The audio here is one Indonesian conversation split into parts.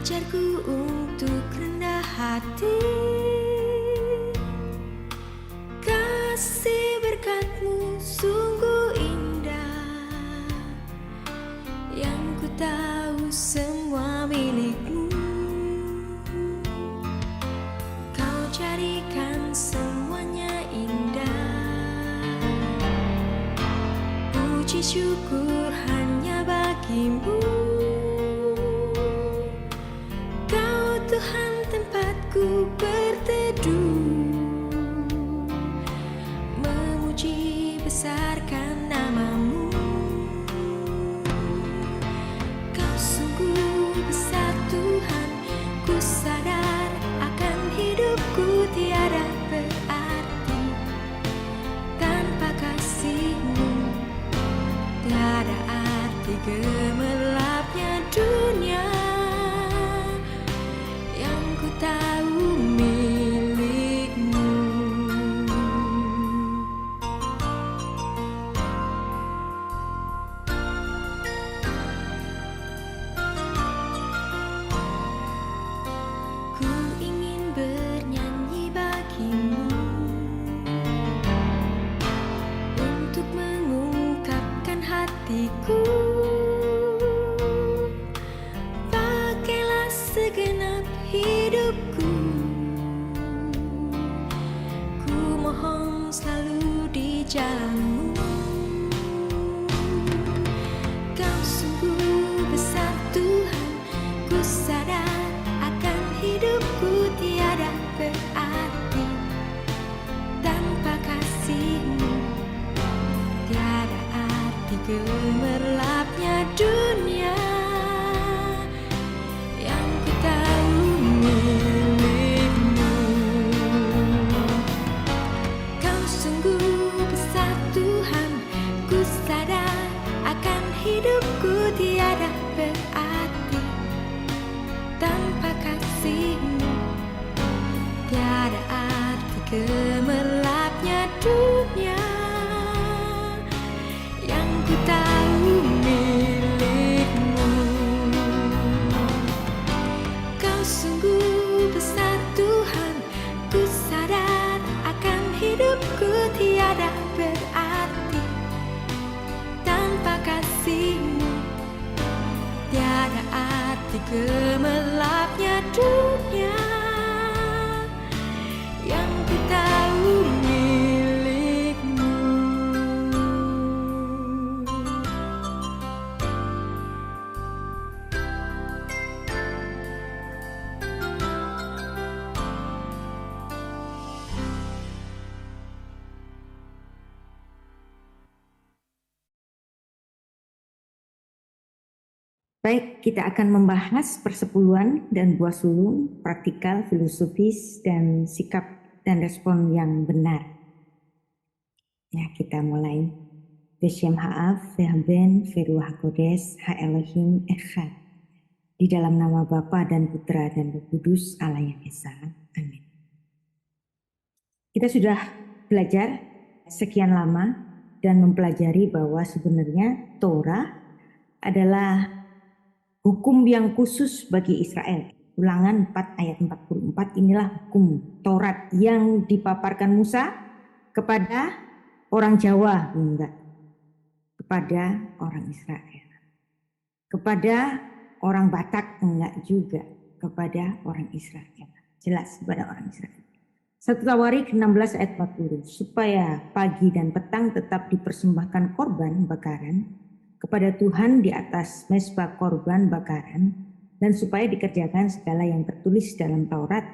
Ajarku untuk rendah hati, kasih berkat-Mu sungguh indah. Yang ku tahu semua milik-Mu, Kau jadikan semuanya indah. Puji syukur hanya bagi-Mu, Tuhan tempatku berteduh, memuji besarkan nama-Mu. Kau sungguh besar Tuhan, ku sadar akan hidupku tiada berarti tanpa kasih-Mu. Tiada arti gemerlapnya dunia, tahu milik-Mu. Ku ingin bernyanyi bagi-Mu, untuk mengungkapkan hatiku. Pakailah segenap hidupku, ku mohon selalu di jalan-Mu. Kau sungguh besar Tuhan, ku sadar akan hidupku tiada berarti tanpa kasih-Mu. Tiada arti gemerlapnya dunia, yang ku tahu milik-Mu. Kau sungguh besar Tuhan, ku sadar akan hidupku tiada berarti tanpa kasih-Mu. Tiada arti gemerlapnya dunia, yang ku tahu milik-Mu. Kau sungguh besar Tuhan, ku sadar akan hidupku tiada berarti tanpa kasih-Mu. Tiada arti gemerlapnya dunia, yang ku tahu milik-Mu. Baik, kita akan membahas persepuluhan dan buah sulung, praktikal, filosofis, dan sikap dan respon yang benar. Ya, kita mulai. Beshem Ha'af, Ve'haben, Ve'ruah HaKodes, Ha-Elohim, Echad. Di dalam nama Bapa dan Putra dan Roh Kudus, Allah yang Esa. Amin. Kita sudah belajar sekian lama dan mempelajari bahwa sebenarnya Torah adalah hukum yang khusus bagi Israel. Ulangan 4 ayat 44, inilah hukum Taurat yang dipaparkan Musa kepada orang Jawa, enggak, kepada orang Israel. Kepada orang Batak, enggak juga, kepada orang Israel. Jelas kepada orang Israel. 1 Tawarik 16 ayat 40, supaya pagi dan petang tetap dipersembahkan korban bakaran kepada Tuhan di atas mezbah korban bakaran, dan supaya dikerjakan segala yang tertulis dalam Taurat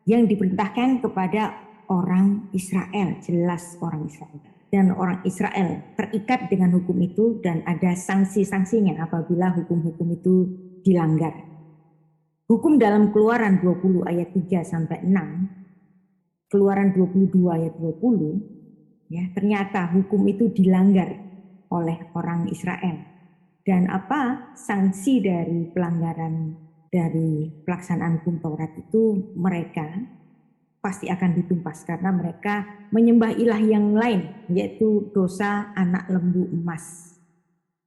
yang diperintahkan kepada orang Israel. Jelas orang Israel. Dan orang Israel terikat dengan hukum itu dan ada sanksi-sanksinya apabila hukum-hukum itu dilanggar. Hukum dalam Keluaran 20 ayat 3 sampai 6, Keluaran 22 ayat 20, ya, ternyata hukum itu dilanggar oleh orang Israel. Dan apa sanksi dari pelanggaran dari pelaksanaan hukum Taurat itu? Mereka pasti akan ditumpas karena mereka menyembah ilah yang lain, yaitu dosa anak lembu emas.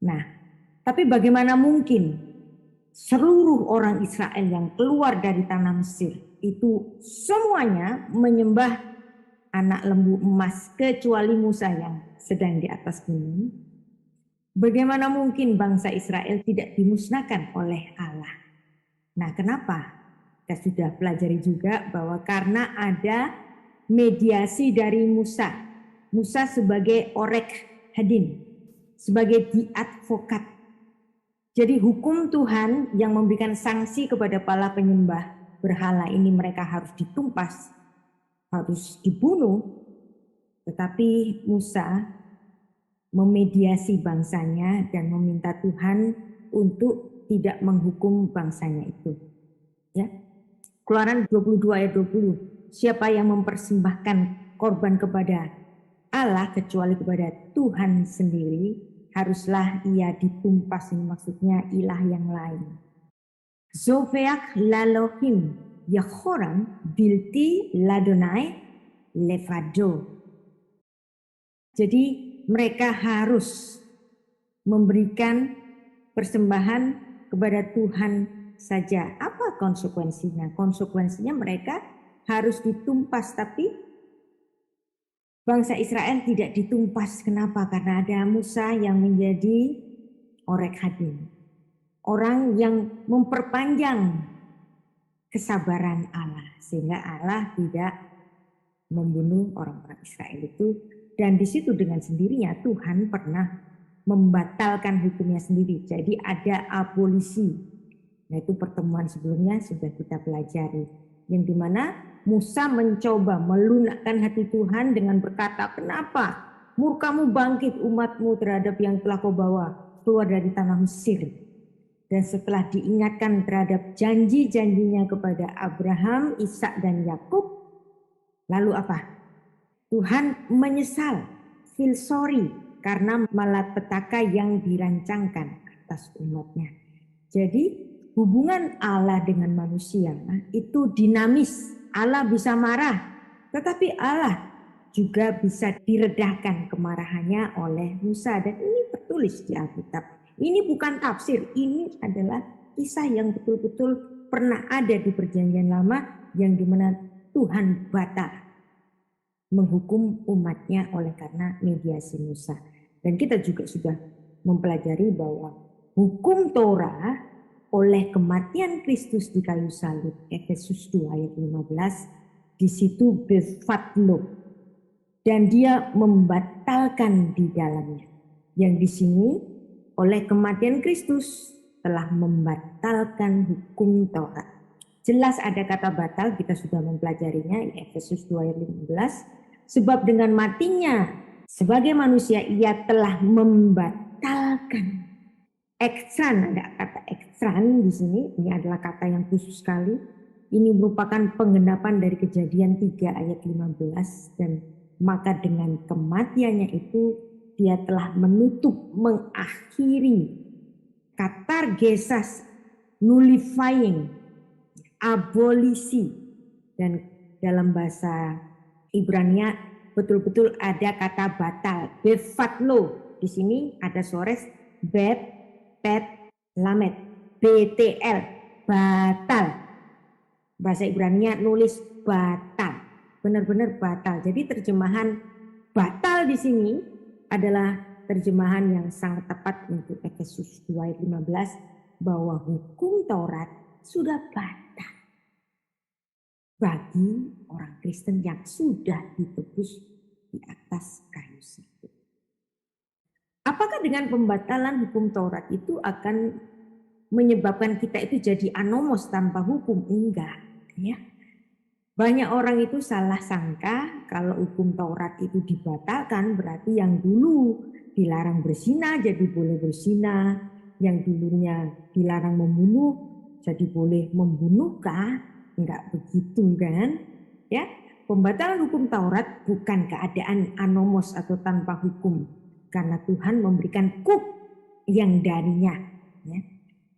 Nah, tapi bagaimana mungkin seluruh orang Israel yang keluar dari tanah Mesir itu semuanya menyembah anak lembu emas kecuali Musa yang sedang di atas gunung. Bagaimana mungkin bangsa Israel tidak dimusnahkan oleh Allah? Nah, kenapa? Kita sudah pelajari juga bahwa karena ada mediasi dari Musa. Musa sebagai orek hadin, sebagai di advokat. Jadi hukum Tuhan yang memberikan sanksi kepada para penyembah berhala ini, mereka harus ditumpas, harus dibunuh. Tetapi Musa memediasi bangsanya dan meminta Tuhan untuk tidak menghukum bangsanya itu. Ya. Keluaran 22 ayat 20. Siapa yang mempersembahkan korban kepada Allah kecuali kepada Tuhan sendiri, haruslah ia ditumpas. Ini maksudnya ilah yang lain. Zofeak lalohim yachoram bilti ladonai levado. Jadi mereka harus memberikan persembahan kepada Tuhan saja. Apa konsekuensinya? Konsekuensinya mereka harus ditumpas, tapi bangsa Israel tidak ditumpas. Kenapa? Karena ada Musa yang menjadi orek hadin. Orang yang memperpanjang kesabaran Allah. Sehingga Allah tidak membunuh orang-orang Israel itu. Dan di situ dengan sendirinya Tuhan pernah membatalkan hukumnya sendiri. Jadi ada abolisi. Nah, itu pertemuan sebelumnya sudah kita pelajari. Yang dimana Musa mencoba melunakkan hati Tuhan dengan berkata, kenapa murkamu bangkit umatmu terhadap yang telah kau bawa keluar dari tanah Mesir. Dan setelah diingatkan terhadap janji-janjinya kepada Abraham, Ishak dan Yakub, lalu apa? Tuhan menyesal, feel sorry karena malapetaka yang dirancangkan atas umatnya. Jadi hubungan Allah dengan manusia itu dinamis. Allah bisa marah, tetapi Allah juga bisa diredahkan kemarahannya oleh Musa. Dan ini tertulis di Alkitab. Ini bukan tafsir, ini adalah kisah yang betul-betul pernah ada di Perjanjian Lama yang dimana Tuhan batal menghukum umatnya oleh karena mediasi Musa. Dan kita juga sudah mempelajari bahwa hukum Torah oleh kematian Kristus di kayu salib, Efesus 2 ayat 15, di situ befatlo, dan dia membatalkan di dalamnya. Yang di sini oleh kematian Kristus telah membatalkan hukum Taurat. Jelas ada kata batal, kita sudah mempelajarinya, Efesus 2 ayat 15. Sebab dengan matinya sebagai manusia ia telah membatalkan. Ekstran, ada kata ekstran di sini. Ini adalah kata yang khusus sekali. Ini merupakan penggenapan dari Kejadian 3 ayat 15. Dan maka dengan kematiannya itu dia telah menutup, mengakhiri, katargesas, nullifying, abolisi. Dan dalam bahasa Ibrania betul-betul ada kata batal, befatlo. Di sini ada sores bet, pet, lamet, BTL, batal. Bahasa Ibrania nulis batal, benar-benar batal. Jadi terjemahan batal di sini adalah terjemahan yang sangat tepat untuk Efesus 2 ayat 15 bahwa hukum Taurat sudah batal bagi orang Kristen yang sudah ditebus di atas kayu salib. Apakah dengan pembatalan hukum Taurat itu akan menyebabkan kita itu jadi anomos tanpa hukum? Enggak, ya. Banyak orang itu salah sangka kalau hukum Taurat itu dibatalkan berarti yang dulu dilarang berzina jadi boleh berzina, yang dulunya dilarang membunuh jadi boleh membunuhkah? Enggak begitu kan? Ya, pembatalan hukum Taurat bukan keadaan anomos atau tanpa hukum, karena Tuhan memberikan kuk yang darinya, ya,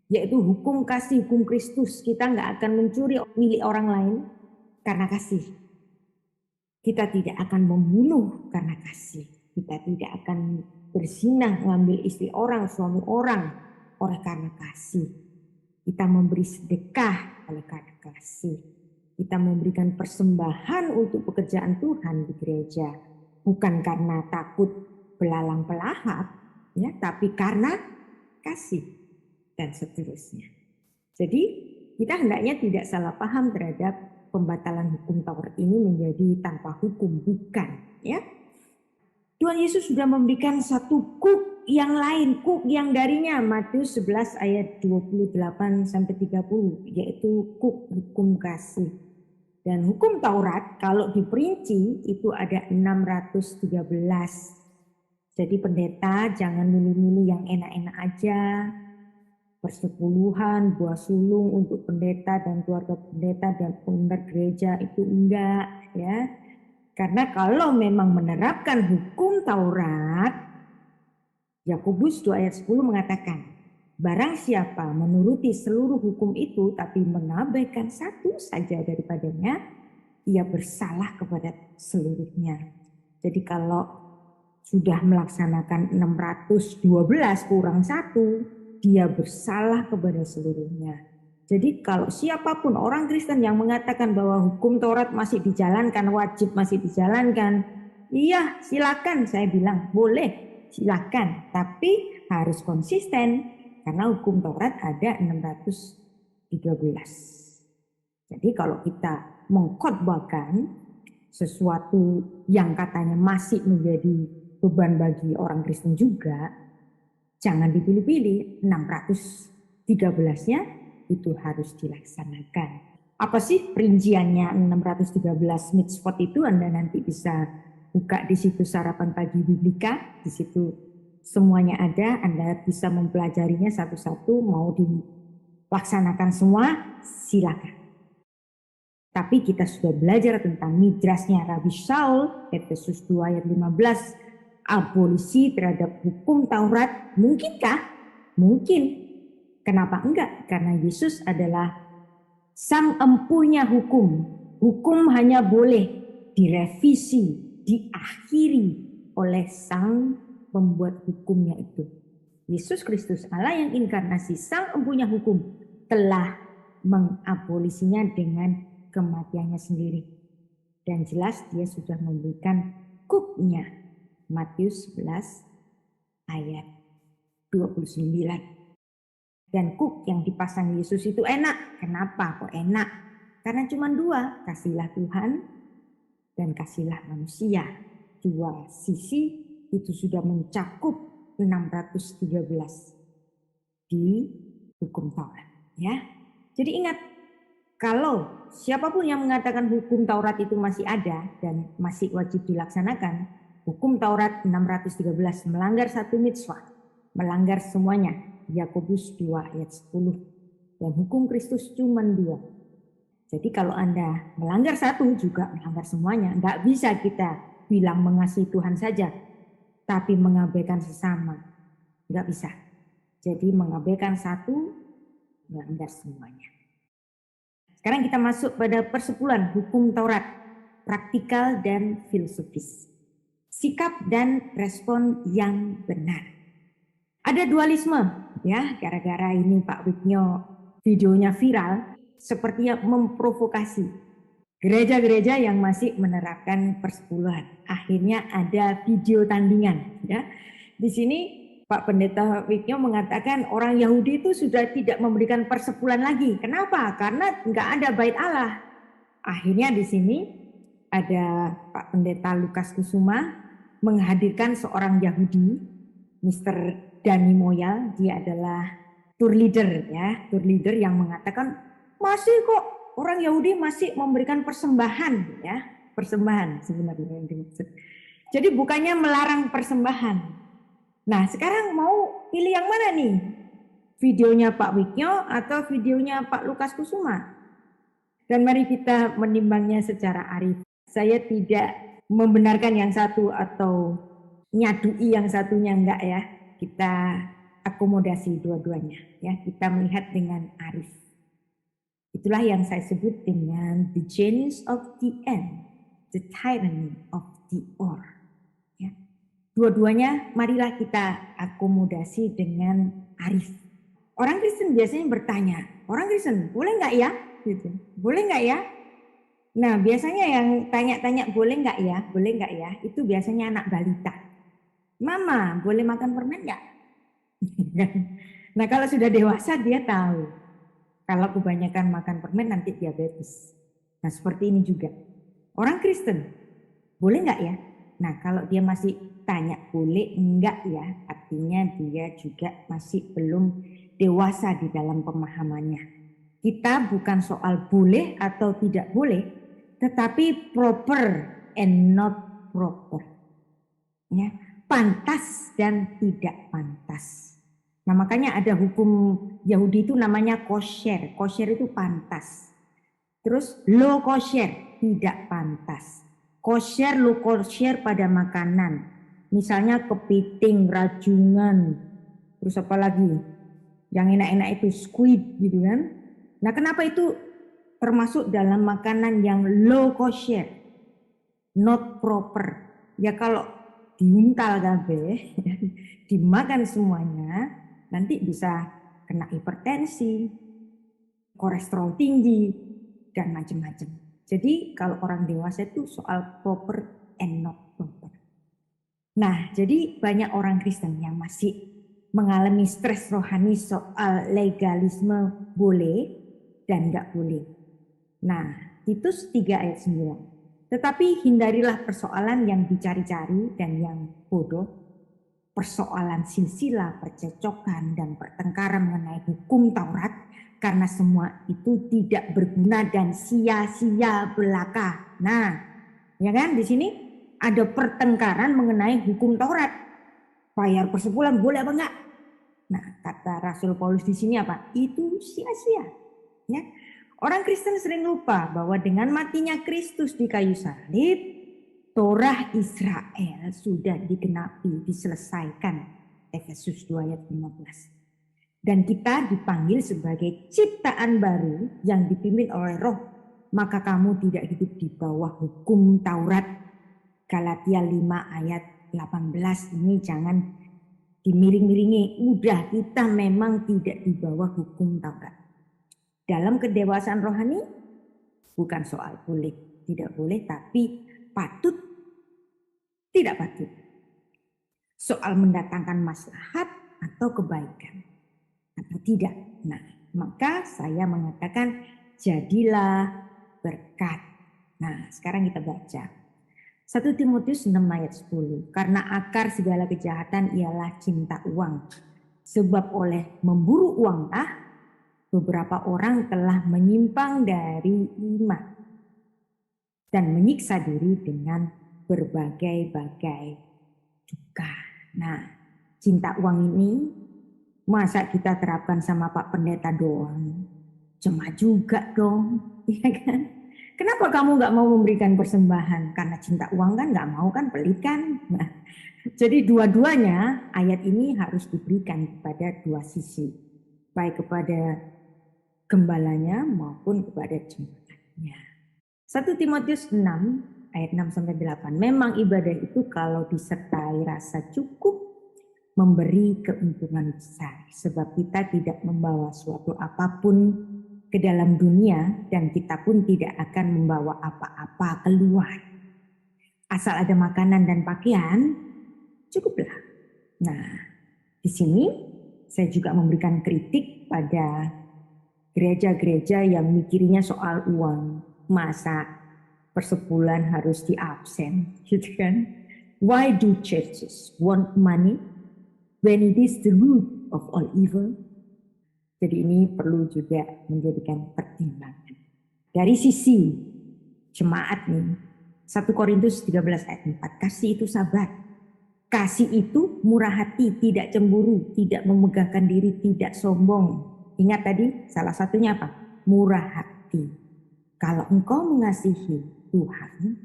yaitu hukum kasih, hukum Kristus. Kita enggak akan mencuri milik orang lain karena kasih. Kita tidak akan membunuh karena kasih. Kita tidak akan berzina, mengambil istri orang, suami orang oleh karena kasih. Kita memberi sedekah oleh karena kasih. Kita memberikan persembahan untuk pekerjaan Tuhan di gereja. Bukan karena takut belalang pelahap, ya, tapi karena kasih dan seterusnya. Jadi kita hendaknya tidak salah paham terhadap pembatalan hukum Taurat ini menjadi tanpa hukum, bukan, ya. Tuhan Yesus sudah memberikan satu kuk yang lain, kuk yang darinya, Matius 11 ayat 28 sampai 30, yaitu kuk hukum kasih. Dan hukum Taurat kalau diperinci itu ada 613. Jadi pendeta jangan milih-milih yang enak-enak aja. Persepuluhan, buah sulung untuk pendeta dan keluarga pendeta dan pengurus gereja itu enggak, ya. Karena kalau memang menerapkan hukum Taurat, Yakobus 2 ayat 10 mengatakan, barang siapa menuruti seluruh hukum itu tapi mengabaikan satu saja daripadanya, ia bersalah kepada seluruhnya. Jadi kalau sudah melaksanakan 612 kurang 1, dia bersalah kepada seluruhnya. Jadi kalau siapapun orang Kristen yang mengatakan bahwa hukum Taurat masih dijalankan, wajib masih dijalankan, iya silakan, saya bilang boleh silakan, tapi harus konsisten karena hukum Taurat ada 613. Jadi kalau kita mengkhotbahkan sesuatu yang katanya masih menjadi beban bagi orang Kristen juga, jangan dipilih-pilih, 613-nya itu harus dilaksanakan. Apa sih perinciannya 613 mitzvot itu? Anda nanti bisa buka di situ Sarapan Pagi Biblika, di situ semuanya ada, Anda bisa mempelajarinya satu-satu, mau dilaksanakan semua, silakan. Tapi kita sudah belajar tentang midrasnya Rabi Shaul, Efesus 2 ayat 15, abolisi terhadap hukum Taurat. Mungkinkah? Mungkin. Kenapa enggak? Karena Yesus adalah sang empunya hukum. Hukum hanya boleh direvisi, diakhiri oleh sang pembuat hukumnya itu. Yesus Kristus Allah yang inkarnasi, sang empunya hukum, telah mengabolisinya dengan kematiannya sendiri. Dan jelas dia sudah memberikan kuknya. Matius 11 ayat 29. Dan kuk yang dipasang Yesus itu enak. Kenapa kok enak? Karena cuma dua, kasihlah Tuhan dan kasihlah manusia. Dua sisi itu sudah mencakup 613 di hukum Taurat, ya. Jadi ingat, kalau siapapun yang mengatakan hukum Taurat itu masih ada dan masih wajib dilaksanakan, hukum Taurat 613 melanggar satu mitzvah, melanggar semuanya. Yakobus 2 ayat 10. Dan hukum Kristus cuma 2. Jadi kalau Anda melanggar satu juga melanggar semuanya. Nggak bisa kita bilang mengasihi Tuhan saja, tapi mengabaikan sesama. Nggak bisa. Jadi mengabaikan satu, melanggar semuanya. Sekarang kita masuk pada persepuluhan hukum Taurat, praktikal dan filosofis. Sikap dan respon yang benar. Ada dualisme, ya, gara-gara ini Pak Wiknyo videonya viral, sepertinya memprovokasi gereja-gereja yang masih menerapkan persepuluhan. Akhirnya ada video tandingan, ya. Di sini Pak Pendeta Wiknyo mengatakan orang Yahudi itu sudah tidak memberikan persepuluhan lagi. Kenapa? Karena nggak ada bait Allah. Akhirnya di sini ada Pak Pendeta Lukas Kusuma menghadirkan seorang Yahudi, Mr. Dani Moyal, dia adalah tour leader, ya, tour leader yang mengatakan masih kok orang Yahudi masih memberikan persembahan, ya, persembahan sebenarnya yang dimaksud. Jadi bukannya melarang persembahan. Nah sekarang mau pilih yang mana nih? Videonya Pak Wiknyo atau videonya Pak Lukas Kusuma? Dan mari kita menimbangnya secara arif. Saya tidak membenarkan yang satu atau nyadui yang satunya, enggak, ya. Kita akomodasi dua-duanya, ya. Kita melihat dengan arif. Itulah yang saya sebut dengan the genius of the end, the tyranny of the or. Dua-duanya marilah kita akomodasi dengan arif. Orang Kristen biasanya bertanya, orang Kristen boleh nggak ya? Gitu. Boleh nggak ya? Nah biasanya yang tanya-tanya boleh nggak ya? Boleh nggak ya? Itu biasanya anak balita. Mama boleh makan permen nggak? Nah kalau sudah dewasa dia tahu. Kalau kebanyakan makan permen nanti diabetes. Nah seperti ini juga. Orang Kristen boleh nggak ya? Nah kalau dia masih tanya boleh enggak ya, artinya dia juga masih belum dewasa di dalam pemahamannya. Kita bukan soal boleh atau tidak boleh, tetapi proper and not proper. Ya, pantas dan tidak pantas. Nah makanya ada hukum Yahudi itu namanya kosher. Kosher itu pantas. Terus low kosher, tidak pantas. Kosher, low kosher pada makanan. Misalnya kepiting, rajungan, terus apa lagi? Yang enak-enak itu squid gitu kan. Nah kenapa itu termasuk dalam makanan yang low kosher, not proper. Ya kalau diuntal kabeh, dimakan semuanya, nanti bisa kena hipertensi, kolesterol tinggi, dan macam-macam. Jadi kalau orang dewasa itu soal proper and not proper. Nah, jadi banyak orang Kristen yang masih mengalami stres rohani soal legalisme boleh dan nggak boleh. Nah, Titus 3 ayat 9. Tetapi hindarilah persoalan yang dicari-cari dan yang bodoh, persoalan silsilah, percecokan, dan pertengkaran mengenai hukum Taurat, karena semua itu tidak berguna dan sia-sia belaka. Nah, ya kan di sini ada pertengkaran mengenai hukum Taurat. Bayar persebulan boleh apa enggak? Nah, kata Rasul Paulus di sini apa? Itu sia-sia. Ya. Orang Kristen sering lupa bahwa dengan matinya Kristus di kayu salib, Torah Israel sudah digenapi, diselesaikan. Efesus 2 ayat 15. Dan kita dipanggil sebagai ciptaan baru yang dipimpin oleh Roh. Maka kamu tidak hidup di bawah hukum Taurat. Galatia 5 ayat 18. Ini jangan dimiring-miringi. Udah kita memang tidak di bawah hukum Taurat. Dalam kedewasaan rohani bukan soal boleh, tidak boleh, tapi patut, tidak patut. Soal mendatangkan maslahat atau kebaikan atau tidak. Nah, maka saya mengatakan jadilah berkat. Nah, sekarang kita baca 1 Timotius 6 ayat 10. Karena akar segala kejahatan ialah cinta uang. Sebab oleh memburu uanglah beberapa orang telah menyimpang dari iman dan menyiksa diri dengan berbagai-bagai duka. Nah, cinta uang ini masa kita terapkan sama Pak Pendeta doang? Cuma juga dong, ya kan? Kenapa kamu nggak mau memberikan persembahan? Karena cinta uang kan nggak mau kan, pelit kan? Nah, jadi dua-duanya ayat ini harus diberikan kepada dua sisi, baik kepada gembalanya maupun kepada jemaatnya. 1 Timotius 6 ayat 6 sampai 8. Memang ibadah itu kalau disertai rasa cukup memberi keuntungan besar, sebab kita tidak membawa suatu apapun ke dalam dunia dan kita pun tidak akan membawa apa-apa keluar. Asal ada makanan dan pakaian, cukuplah. Nah, di sini saya juga memberikan kritik pada gereja-gereja yang mikirnya soal uang. Masa persebulan harus diabsen, gitu kan? Why do churches want money when it is the root of all evil? Jadi ini perlu juga menjadikan pertimbangan. Dari sisi jemaat nih, 1 Korintus 13 ayat 4, kasih itu sabar. Kasih itu murah hati, tidak cemburu, tidak memegahkan diri, tidak sombong. Ingat tadi salah satunya apa? Murah hati. Kalau engkau mengasihi Tuhan,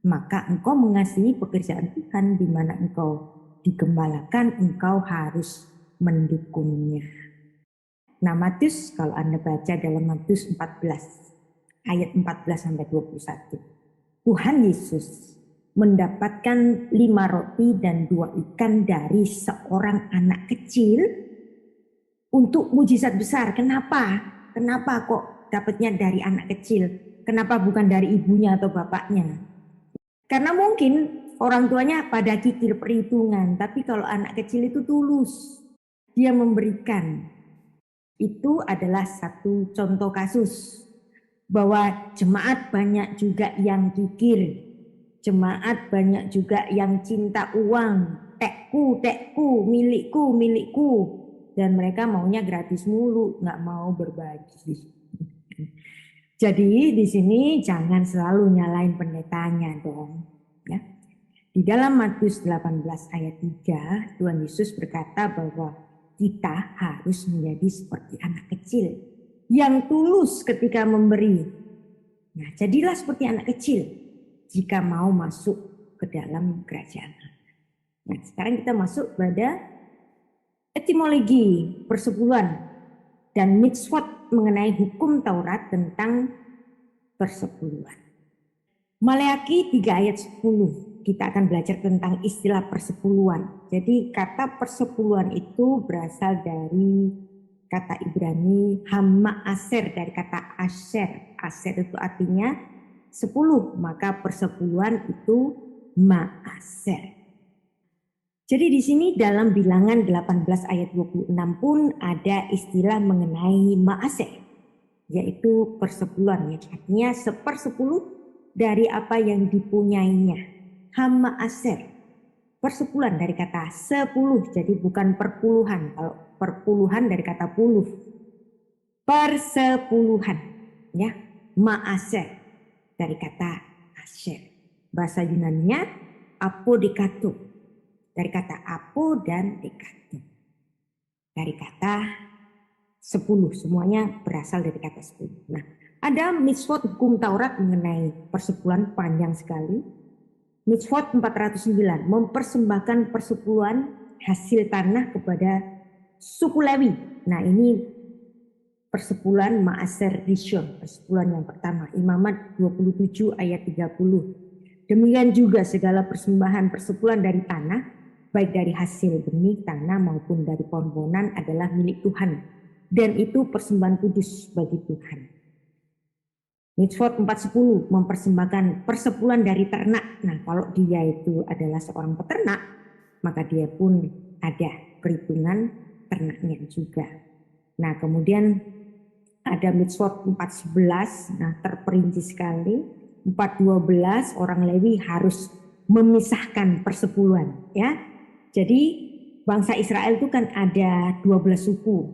maka engkau mengasihi pekerjaan Tuhan di mana engkau digembalakan, engkau harus mendukungnya. Nah, Matius kalau Anda baca dalam Matius 14 ayat 14 sampai 21. Tuhan Yesus mendapatkan 5 roti dan 2 ikan dari seorang anak kecil untuk mujizat besar. Kenapa? Kenapa kok dapatnya dari anak kecil? Kenapa bukan dari ibunya atau bapaknya? Karena mungkin orang tuanya pada kikir perhitungan, tapi kalau anak kecil itu tulus, dia memberikan. Itu adalah satu contoh kasus bahwa jemaat banyak juga yang kikir, jemaat banyak juga yang cinta uang, tekku, tekku, milikku, milikku, dan mereka maunya gratis mulu, nggak mau berbagi. Jadi di sini jangan selalu nyalain pendetanya dong. Ya. Di dalam Matius 18 ayat 3, Tuhan Yesus berkata bahwa kita harus menjadi seperti anak kecil yang tulus ketika memberi. Nah, jadilah seperti anak kecil jika mau masuk ke dalam kerajaan. Nah, sekarang kita masuk pada etimologi persepuluhan dan mitzvot mengenai hukum Taurat tentang persepuluhan. Maleakhi 3 ayat 10 kita akan belajar tentang istilah persepuluhan. Jadi kata persepuluhan itu berasal dari kata Ibrani hamma aser, dari kata aser. Aser itu artinya 10, maka persepuluhan itu maaser. Jadi di sini dalam Bilangan 18 ayat 26 pun ada istilah mengenai maaser, yaitu persepuluhan, ya. Artinya 1/10 dari apa yang dipunyainya. Hamma aser, persepuluhan dari kata 10, jadi bukan perpuluhan. Kalau perpuluhan dari kata puluh, persepuluhan, ya. Maaser dari kata aser. Bahasa Yunaninya apodikato, dari kata apo dan dekato, dari kata 10, semuanya berasal dari kata 10. Nah, ada mitzvot hukum Taurat mengenai persepuluhan panjang sekali. Mitzvot 409, mempersembahkan persepuluhan hasil tanah kepada suku Lewi. Nah, ini persepuluhan Maaser Rishon, persepuluhan yang pertama. Imamat 27 ayat 30. Demikian juga segala persembahan persepuluhan dari tanah, baik dari hasil benih tanah maupun dari pohon-pohonan adalah milik Tuhan. Dan itu persembahan kudus bagi Tuhan. Mitzvot 410, mempersembahkan persepuluhan dari ternak. Nah, kalau dia itu adalah seorang peternak, maka dia pun ada perhitungan ternaknya juga. Nah, kemudian ada mitzvot 411, nah terperinci sekali. 412, orang Lewi harus memisahkan persepuluhan, ya. Jadi bangsa Israel itu kan ada 12 suku.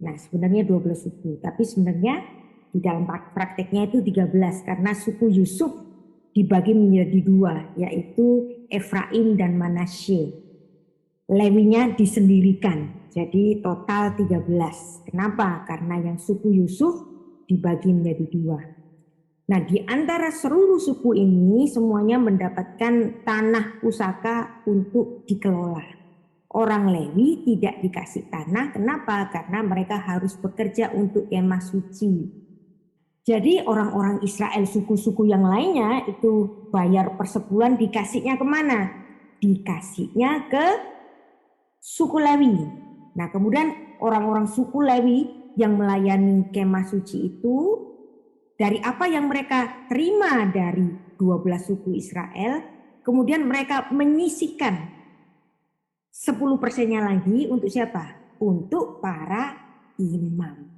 Nah, sebenarnya 12 suku, tapi sebenarnya di dalam prakteknya itu 13 karena suku Yusuf dibagi menjadi 2, yaitu Efraim dan Manasye. Lewinya disendirikan, jadi total 13. Kenapa? Karena yang suku Yusuf dibagi menjadi 2. Nah, di antara seluruh suku ini semuanya mendapatkan tanah pusaka untuk dikelola. Orang Lewi tidak dikasih tanah, kenapa? Karena mereka harus bekerja untuk kemah suci. Jadi orang-orang Israel suku-suku yang lainnya itu bayar persepuluhan, dikasihnya kemana? Dikasihnya ke suku Lewi. Nah, kemudian orang-orang suku Lewi yang melayani kemah suci itu, dari apa yang mereka terima dari 12 suku Israel, kemudian mereka menyisihkan 10%-nya lagi untuk siapa? Untuk para imam.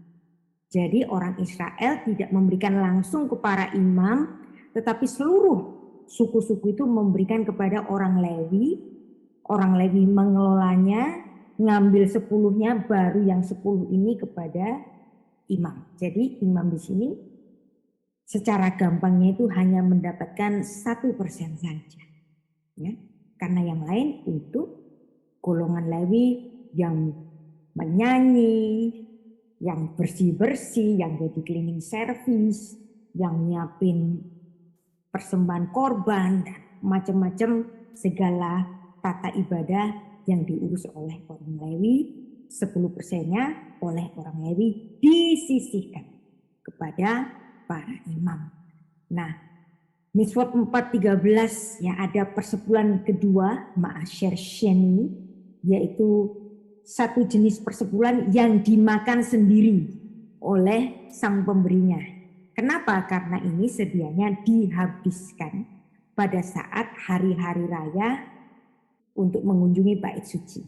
Jadi orang Israel tidak memberikan langsung ke para imam, tetapi seluruh suku-suku itu memberikan kepada orang Lewi. Orang Lewi mengelolanya, ngambil 10-nya, baru yang 10 ini kepada imam. Jadi imam di sini secara gampangnya itu hanya mendapatkan 1% saja, ya. Karena yang lain untuk golongan Lewi yang menyanyi, yang bersih-bersih, yang jadi cleaning service, yang nyiapin persembahan korban, dan macam-macam segala tata ibadah yang diurus oleh orang Lewi, 10%-nya oleh orang Lewi disisihkan kepada para imam. Nah, Mitzvot 413 yang ada persepuluhan kedua, Ma'asyer Sheni, yaitu satu jenis persepuluhan yang dimakan sendiri oleh sang pemberinya. Kenapa? Karena ini sedianya dihabiskan pada saat hari-hari raya untuk mengunjungi bait suci.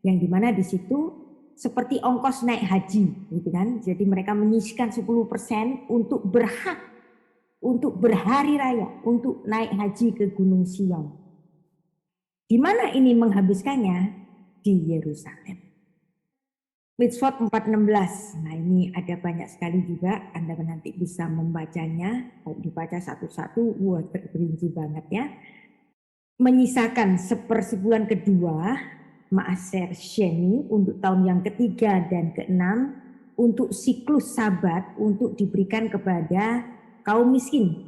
Yang dimana di situ seperti ongkos naik haji, gitu kan? Jadi mereka menyisihkan 10% untuk berhak untuk berhari raya, untuk naik haji ke Gunung Sion. Di mana ini menghabiskannya? Di Yerusalem. Mitzvot 4:16. Nah ini ada banyak sekali juga, Anda nanti bisa membacanya. Kalau dibaca satu-satu, wah terperinci banget ya. Menyisakan sepersebulan kedua, Ma'aser Sheni untuk tahun yang ketiga dan keenam, untuk siklus sabat untuk diberikan kepada kaum miskin.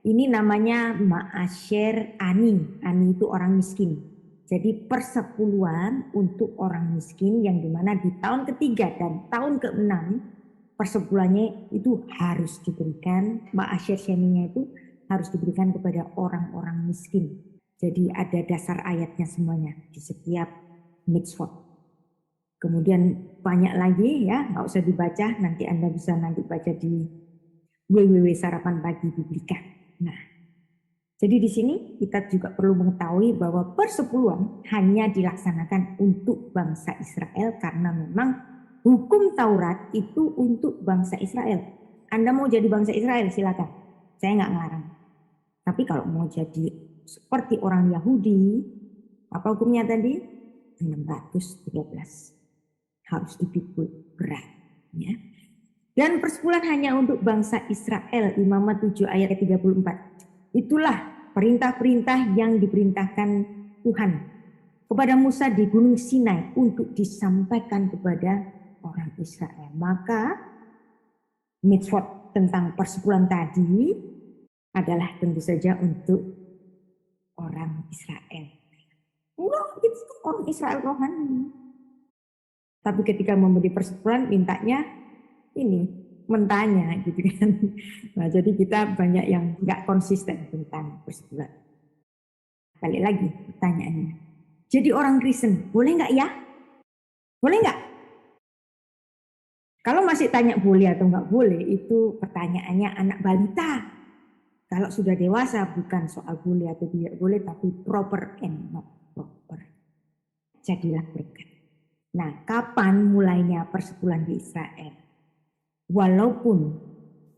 Ini namanya Ma'asyir Ani. Ani itu orang miskin. Jadi persepuluhan untuk orang miskin yang dimana di tahun ketiga dan tahun keenam persepuluhannya itu harus diberikan. Ma'asyir Sheninya itu harus diberikan kepada orang-orang miskin. Jadi ada dasar ayatnya semuanya di setiap mitzvot. Kemudian banyak lagi ya, nggak usah dibaca. Nanti Anda bisa baca di www.sarapanpagi Biblika. Nah, jadi di sini kita juga perlu mengetahui bahwa persepuluhan hanya dilaksanakan untuk bangsa Israel karena memang hukum Taurat itu untuk bangsa Israel. Anda mau jadi bangsa Israel silakan, saya nggak ngelarang. Tapi kalau mau jadi seperti orang Yahudi, apa hukumnya tadi? 613 harus dipikul berat, ya. Dan persepuluhan hanya untuk bangsa Israel, Imamat 7 ayat 34. Itulah perintah-perintah yang diperintahkan Tuhan kepada Musa di Gunung Sinai untuk disampaikan kepada orang Israel. Maka mitzvot tentang persepuluhan tadi adalah tentu saja untuk orang Israel. Enggak, itu orang Israel rohani. Tapi ketika memberi persepuluhan mintanya ini mentanya gitu kan. Nah, jadi kita banyak yang nggak konsisten tentang persepuluhan. Balik lagi pertanyaannya. Jadi orang Kristen boleh nggak ya? Boleh nggak? Kalau masih tanya boleh atau nggak boleh, itu pertanyaannya anak balita. Kalau sudah dewasa bukan soal boleh atau tidak boleh, tapi proper and not proper. Jadilah berkat. Nah, kapan mulainya persepuluhan di Israel? Walaupun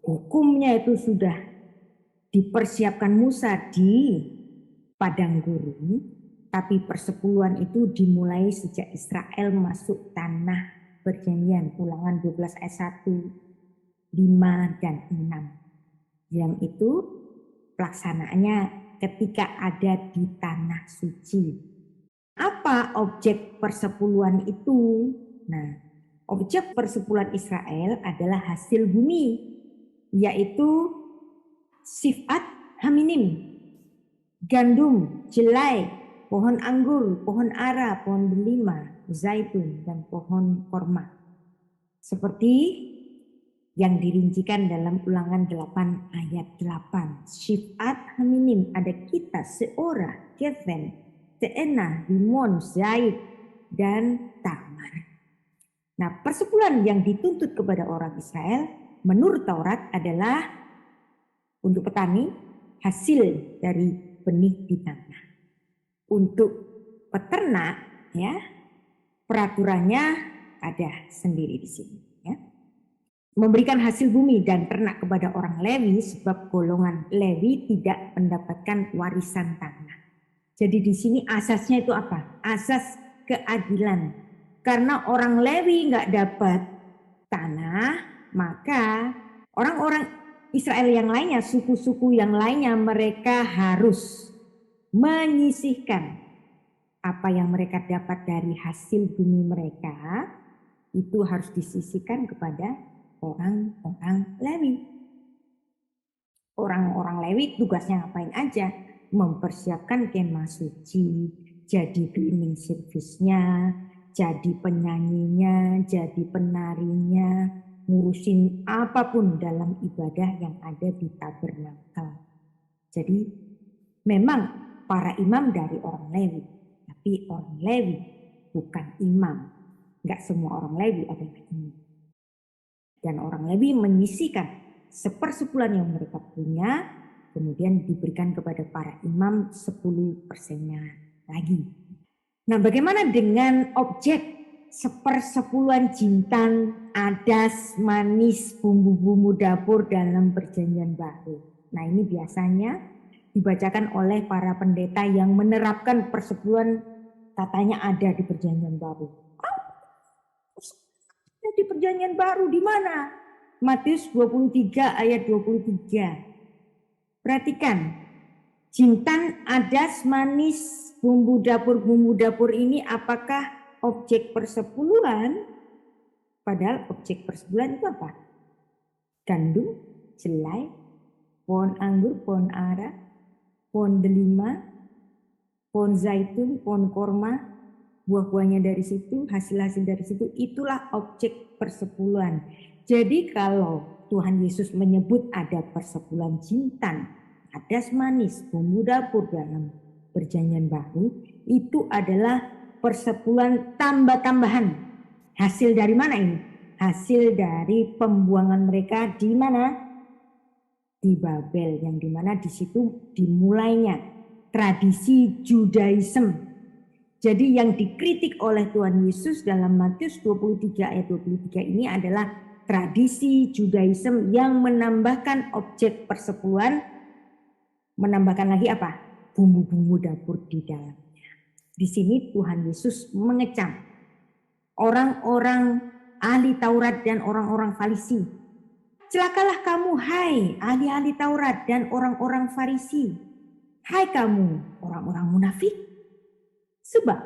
hukumnya itu sudah dipersiapkan Musa di padang gurun, tapi persepuluhan itu dimulai sejak Israel masuk tanah perjanjian. Ulangan 12 ayat 1, 5 dan 6. Yang itu pelaksanaannya ketika ada di tanah suci. Apa objek persepuluhan itu? Nah, objek persepuluhan Israel adalah hasil bumi, yaitu sifat haminim, gandum, jelai, pohon anggur, pohon ara, pohon delima, zaitun, dan pohon korma. Seperti yang dirincikan dalam Ulangan 8 ayat 8. Sifat haminim ada kita, seorang, keven, te'ena, limon, zait, dan tamar. Nah, persepuluhan yang dituntut kepada orang Israel menurut Taurat adalah untuk petani hasil dari benih di tanah. Untuk peternak ya peraturannya ada sendiri di sini ya. Memberikan hasil bumi dan ternak kepada orang Lewi sebab golongan Lewi tidak mendapatkan warisan tanah. Jadi di sini asasnya itu apa? Asas keadilan. Karena orang Lewi nggak dapat tanah, maka orang-orang Israel yang lainnya, suku-suku yang lainnya, mereka harus menyisihkan apa yang mereka dapat dari hasil bumi mereka, itu harus disisihkan kepada orang-orang Lewi. Orang-orang Lewi tugasnya ngapain aja? Mempersiapkan kemah suci, jadi cleaning service-nya, jadi penyanyinya, jadi penarinya, ngurusin apapun dalam ibadah yang ada di tabernakel. Jadi memang para imam dari orang Lewi, tapi orang Lewi bukan imam. Enggak semua orang Lewi adalah imam. Dan orang Lewi menyisihkan 1/10 yang mereka punya, kemudian diberikan kepada para imam 10%-nya lagi. Nah, bagaimana dengan objek 1/10 jintan, adas, manis, bumbu-bumbu dapur dalam perjanjian baru? Nah, ini biasanya dibacakan oleh para pendeta yang menerapkan persepuluhan, katanya ada di perjanjian baru. Di perjanjian baru di mana? Matius 23 ayat 23. Perhatikan, jintan, adas, manis, bumbu dapur ini apakah objek persepuluhan? Padahal objek persepuluhan itu apa? Gandum, jelai, pohon anggur, pohon ara, pohon delima, pohon zaitun, pohon korma, buah-buahnya dari situ, hasil-hasil dari situ, itulah objek persepuluhan. Jadi kalau Tuhan Yesus menyebut ada persepuluhan jintan, adas manis, bumbu dapur dalam perjanjian baru, itu adalah persepuluhan tambah-tambahan. Hasil dari mana ini? Hasil dari pembuangan mereka di mana? Di Babel, yang dimana di situ dimulainya tradisi Judaism. Jadi yang dikritik oleh Tuhan Yesus dalam Matius 23 ayat 23 ini adalah tradisi Judaism yang menambahkan objek persepuluhan, menambahkan lagi apa? Bumbu-bumbu dapur di dalamnya. Di sini Tuhan Yesus mengecam orang-orang ahli Taurat dan orang-orang Farisi. Celakalah kamu, hai ahli-ahli Taurat dan orang-orang Farisi. Hai kamu, orang-orang munafik. Sebab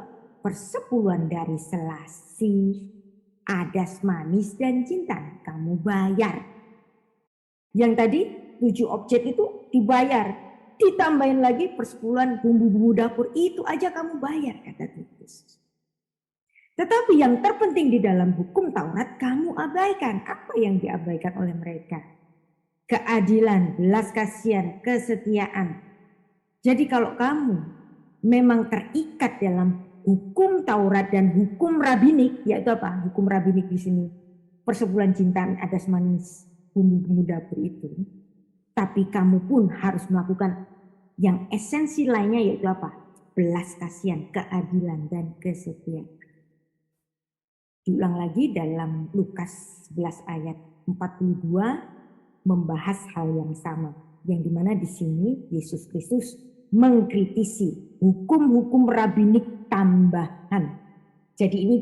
persepuluhan dari selasih, adas manis dan jintan kamu bayar. Yang tadi 7 objek itu dibayar. Ditambahin lagi persepuluhan bumbu-bumbu dapur, itu aja kamu bayar, kata Yesus. Tetapi yang terpenting di dalam hukum Taurat kamu abaikan. Apa yang diabaikan oleh mereka? Keadilan, belas kasihan, kesetiaan. Jadi kalau kamu memang terikat dalam hukum Taurat dan hukum rabinik, yaitu apa? Hukum rabinik di sini persepuluhan jintan, adas manis, bumbu-bumbu dapur itu. Tapi kamu pun harus melakukan yang esensi lainnya, yaitu apa? Belas kasihan, keadilan dan kesetiaan. Diulang lagi dalam Lukas 11 ayat 42 membahas hal yang sama, yang dimana di sini Yesus Kristus mengkritisi hukum-hukum rabinik tambahan. Jadi ini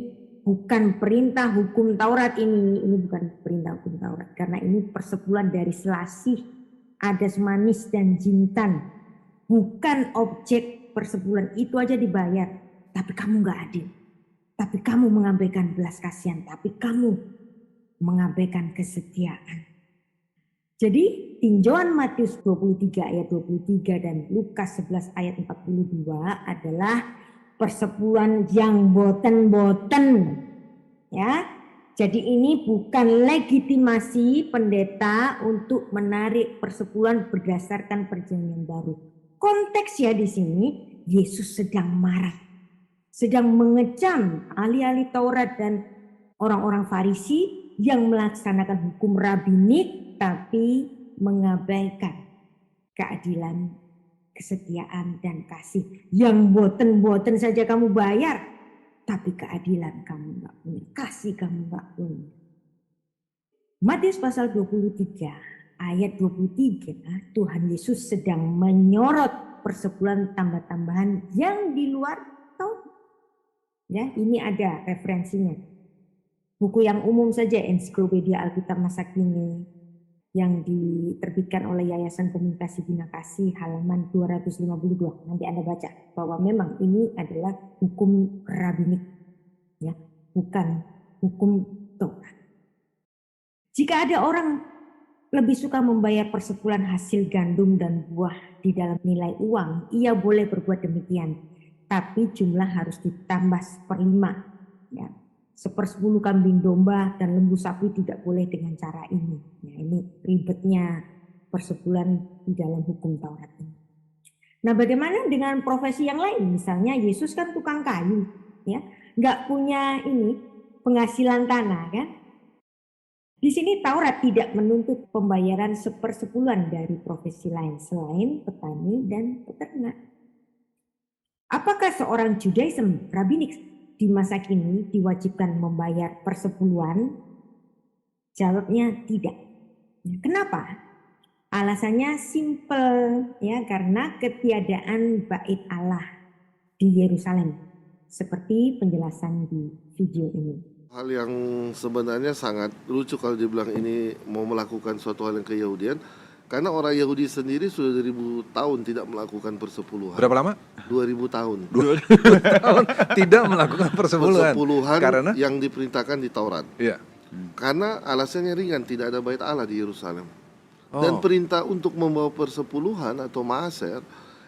bukan perintah hukum Taurat, ini bukan perintah hukum Taurat, karena ini persepuluhan dari selasih, adas manis dan jintan. Bukan objek persepuluhan itu aja dibayar, tapi kamu gak adil. Tapi kamu mengabaikan belas kasihan, tapi kamu mengabaikan kesetiaan. Jadi tinjauan Matius 23 ayat 23 dan Lukas 11 ayat 42 adalah persepuluhan yang boten-boten. Ya. Jadi ini bukan legitimasi pendeta untuk menarik persepuluhan berdasarkan perjanjian baru. Konteksnya di sini Yesus sedang marah, sedang mengecam ahli-ahli Taurat dan orang-orang Farisi yang melaksanakan hukum rabinik tapi mengabaikan keadilan, kesetiaan dan kasih. Yang boten-boten saja kamu bayar, tapi keadilan kamu gak punya, kasih kamu gak punya. Matius pasal 23 ayat 23, Tuhan Yesus sedang menyorot persepuluhan tambah-tambahan yang di luar Taurat. Ya, ini ada referensinya. Buku yang umum saja, Ensiklopedia Alkitab Masa Kini yang diterbitkan oleh Yayasan Komunikasi Bina Kasih halaman 252. Nanti Anda baca bahwa memang ini adalah hukum rabinik, ya, bukan hukum Taurat. Jika ada orang lebih suka membayar persepuluhan hasil gandum dan buah di dalam nilai uang, ia boleh berbuat demikian. Tapi jumlah harus ditambah 1/5, ya. 1/10 kambing domba dan lembu sapi tidak boleh dengan cara ini. Ya, ini ribetnya persepuluhan di dalam hukum Taurat ini. Nah, bagaimana dengan profesi yang lain? Misalnya Yesus kan tukang kayu, ya. nggak punya ini penghasilan tanah kan. Di sini Taurat tidak menuntut pembayaran 1/10 dari profesi lain selain petani dan peternak. Apakah seorang Judaism rabbinik di masa kini diwajibkan membayar 1/10? Jawabnya tidak. Kenapa? Alasannya simple ya, karena ketiadaan bait Allah di Yerusalem. Seperti penjelasan di video ini. Hal yang sebenarnya sangat lucu kalau dibilang ini mau melakukan suatu hal yang keyahudian, karena orang Yahudi sendiri sudah 2000 tahun tidak melakukan persepuluhan. Berapa lama? 2000 tahun. 2000 tahun tidak melakukan persepuluhan. Persepuluhan Karena yang diperintahkan di Taurat. iya. Karena alasannya ringan, tidak ada bait Allah di Yerusalem. Oh. Dan perintah untuk membawa persepuluhan atau maaser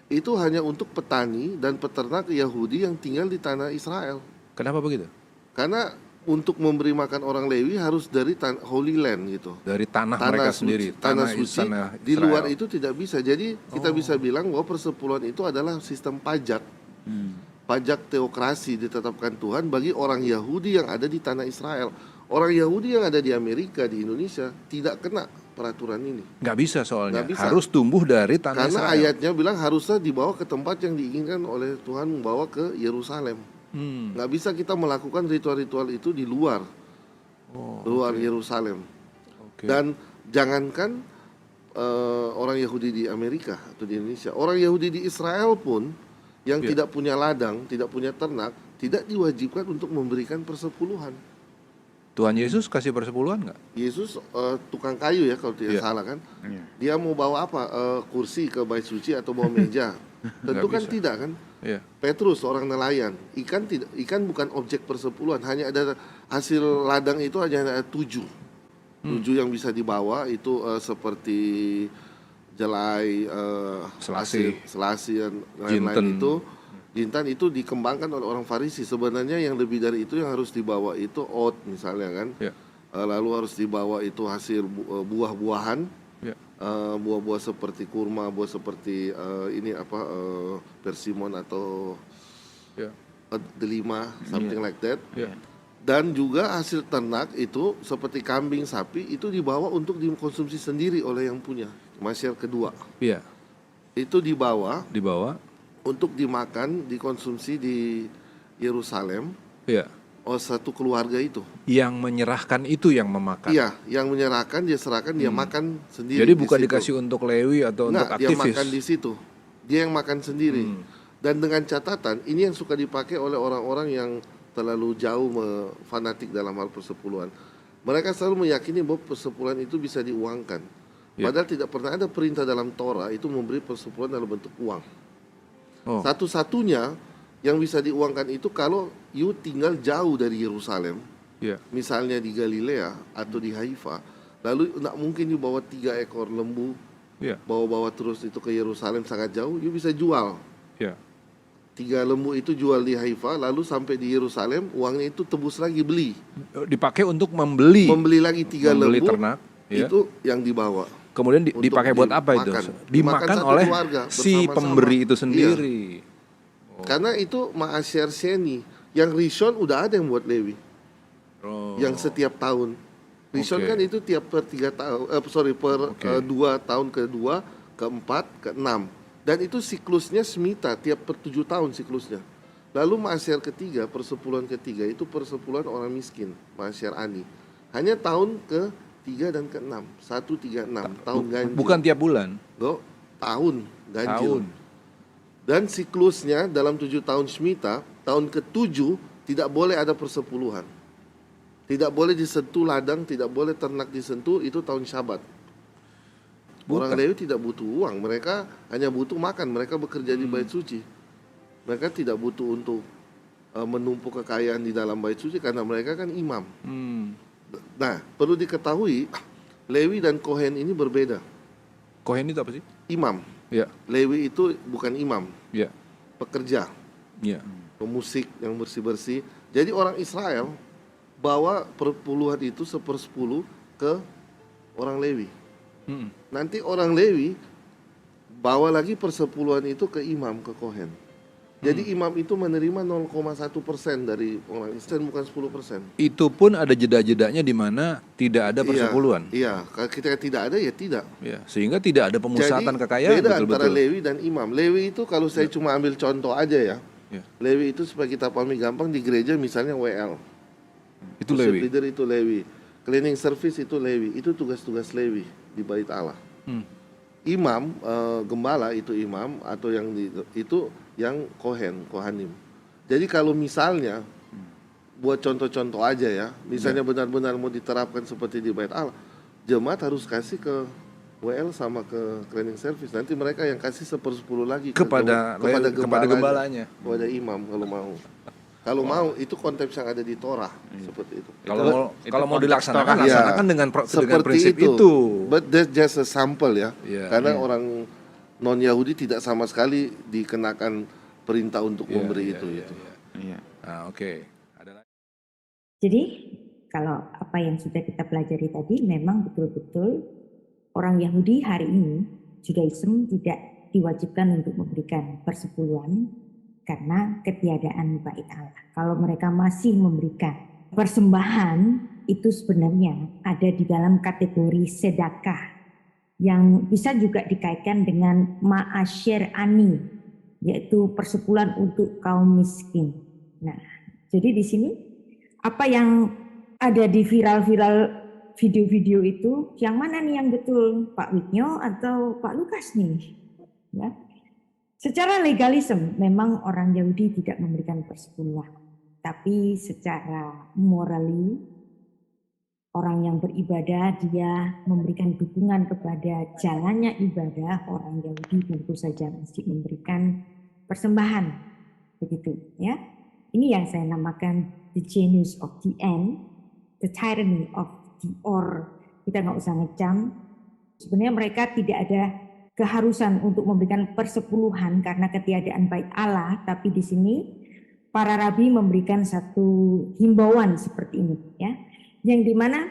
itu hanya untuk petani dan peternak Yahudi yang tinggal di tanah Israel. Kenapa begitu? Karena untuk memberi makan orang Lewi harus dari Holy Land gitu. Dari tanah mereka suci, sendiri, tanah suci. tanah Di luar Israel. itu tidak bisa. Jadi kita bisa bilang bahwa persepuluhan itu adalah sistem pajak. Pajak teokrasi ditetapkan Tuhan bagi orang Yahudi yang ada di tanah Israel. Orang Yahudi yang ada di Amerika, di Indonesia tidak kena peraturan ini. Nggak bisa soalnya, Nggak bisa. harus tumbuh dari tanah Karena Israel. ayatnya bilang harusnya dibawa ke tempat yang diinginkan oleh Tuhan, membawa ke Yerusalem. Nggak bisa kita melakukan ritual-ritual itu di luar Yerusalem. Oke. Dan jangankan orang Yahudi di Amerika atau di Indonesia, orang Yahudi di Israel pun yang Iya. tidak punya ladang, tidak punya ternak, tidak diwajibkan untuk memberikan persepuluhan. Tuhan Yesus kasih persepuluhan nggak? Yesus tukang kayu ya kalau tidak Iya. salah kan. Dia mau bawa apa? Kursi ke bait suci atau bawa meja? Tentu Nggak kan bisa. tidak kan. Iya. Petrus orang nelayan, ikan bukan objek persepuluhan, hanya ada hasil ladang itu hanya ada 7 yang bisa dibawa itu seperti jelai, Selasi. selasi dan Jinten. lain-lain itu. Jintan itu dikembangkan oleh orang Farisi. Sebenarnya yang lebih dari itu yang harus dibawa itu oat misalnya kan. Iya. Lalu harus dibawa itu hasil buah-buahan. Iya. Buah-buah seperti kurma, buah seperti persimon atau Iya. delima, something like that. Iya. Dan juga hasil ternak itu seperti kambing, sapi itu dibawa untuk dikonsumsi sendiri oleh yang punya. Masyar kedua Iya. itu dibawa Dibawa. untuk dimakan, dikonsumsi di Yerusalem Iya. oleh satu keluarga itu. Yang menyerahkan itu yang memakan. Iya, yang menyerahkan dia serahkan, dia makan sendiri. Jadi di bukan situ. dikasih untuk Lewi atau Enggak, untuk dia aktivis. makan di situ. Dia yang makan sendiri. Dan dengan catatan, ini yang suka dipakai oleh orang-orang yang terlalu jauh fanatik dalam hal persepuluhan. Mereka selalu meyakini bahwa persepuluhan itu bisa diuangkan. Ya. Padahal tidak pernah ada perintah dalam Torah itu memberi persepuluhan dalam bentuk uang. Oh. Satu-satunya yang bisa diuangkan itu kalau you tinggal jauh dari Yerusalem, Iya. misalnya di Galilea atau di Haifa, lalu tidak mungkin you bawa 3 ekor lembu, Iya. bawa-bawa terus itu ke Yerusalem sangat jauh, you bisa jual. Iya. 3 lembu itu jual di Haifa, lalu sampai di Yerusalem, uangnya itu tebus lagi beli. Dipakai untuk membeli Lagi 3 membeli lembu, ternak, ya. itu yang dibawa. Kemudian Untuk dipakai buat apa itu? dimakan. Dimakan Dimakan satu oleh keluarga si bersama-sama. pemberi itu Iya. sendiri. Karena itu Ma'asyar Sheni. Yang Rishon udah ada yang buat Lewi. Oh. Yang setiap tahun. Rishon Oke. kan itu tiap per 3 tahun, Oke. 2 tahun kedua, keempat, keenam. Dan itu siklusnya semita, tiap per 7 tahun siklusnya. Lalu Ma'asyar ketiga, persepuluhan ketiga itu persepuluhan orang miskin, Ma'asyar Ani. Hanya tahun ke-3 dan ke-6, 1, 3, 6, tahun ganjil. Bukan tiap bulan. Loh, tahun ganjil. Tahun. Dan siklusnya dalam 7 tahun Shemitah, tahun ke-7 tidak boleh ada persepuluhan. Tidak boleh disentuh ladang, tidak boleh ternak disentuh, itu tahun Syabat. Orang Bukan. Lewi tidak butuh uang, mereka hanya butuh makan, mereka bekerja di bait suci. Mereka tidak butuh untuk menumpuk kekayaan di dalam bait suci karena mereka kan imam. Nah, perlu diketahui Lewi dan Kohen ini berbeda. Kohen itu apa sih? Imam, Ya. Lewi itu bukan imam, Ya. pekerja. Ya. Pemusik yang bersih-bersih. Jadi orang Israel bawa perpuluhan itu 1/10 ke orang Lewi. Nanti orang Lewi bawa lagi persepuluhan itu ke imam, ke Kohen. Jadi imam itu menerima 0,1% dari orang Kristen, bukan 10%. Itu pun ada jeda-jedanya di mana tidak ada persepuluhan. Iya, kalau kita tidak ada ya tidak. Ya, sehingga tidak ada pemusatan Jadi kekayaan beda betul-betul. antara Lewi dan imam. Lewi itu kalau saya cuma ambil contoh aja ya. Ya. Lewi itu supaya kita pahami gampang, di gereja misalnya WL. Itu Worship Lewi. leader itu Lewi. Cleaning service itu Lewi. Itu tugas-tugas Lewi di bait Allah. Imam, gembala itu imam, atau yang itu yang kohanim. Jadi kalau misalnya buat contoh-contoh aja ya, misalnya benar-benar mau diterapkan seperti di bait Allah, jemaat harus kasih ke WL sama ke cleaning service. Nanti mereka yang kasih 1/10 lagi kepada gembalanya, kepada imam kalau mau itu konteks yang ada di Torah seperti itu. Kalau mau dilaksanakan, ya, laksanakan dengan seperti prinsip itu. But that's just a sample ya. Karena orang non Yahudi tidak sama sekali dikenakan perintah untuk memberi itu. Oke. Jadi kalau apa yang sudah kita pelajari tadi memang betul-betul orang Yahudi hari ini, Judaism tidak diwajibkan untuk memberikan persepuluhan karena ketiadaan bait Allah. Kalau mereka masih memberikan persembahan, itu sebenarnya ada di dalam kategori sedekah yang bisa juga dikaitkan dengan ma'asyer ani, yaitu persepuluhan untuk kaum miskin. Nah, jadi di sini apa yang ada di viral-viral video-video itu, yang mana nih yang betul, Pak Widnyo atau Pak Lukas nih? Ya. Secara legalisme memang orang Yahudi tidak memberikan persepuluhan, tapi secara morally orang yang beribadah dia memberikan dukungan kepada jalannya ibadah, orang Yahudi tentu saja mesti memberikan persembahan, begitu ya. Ini yang saya namakan the genius of the end, the tyranny of the or. Kita nggak usah ngecam. Sebenarnya mereka tidak ada keharusan untuk memberikan persepuluhan karena ketiadaan bait Allah, tapi di sini para rabi memberikan satu himbauan seperti ini ya, yang dimana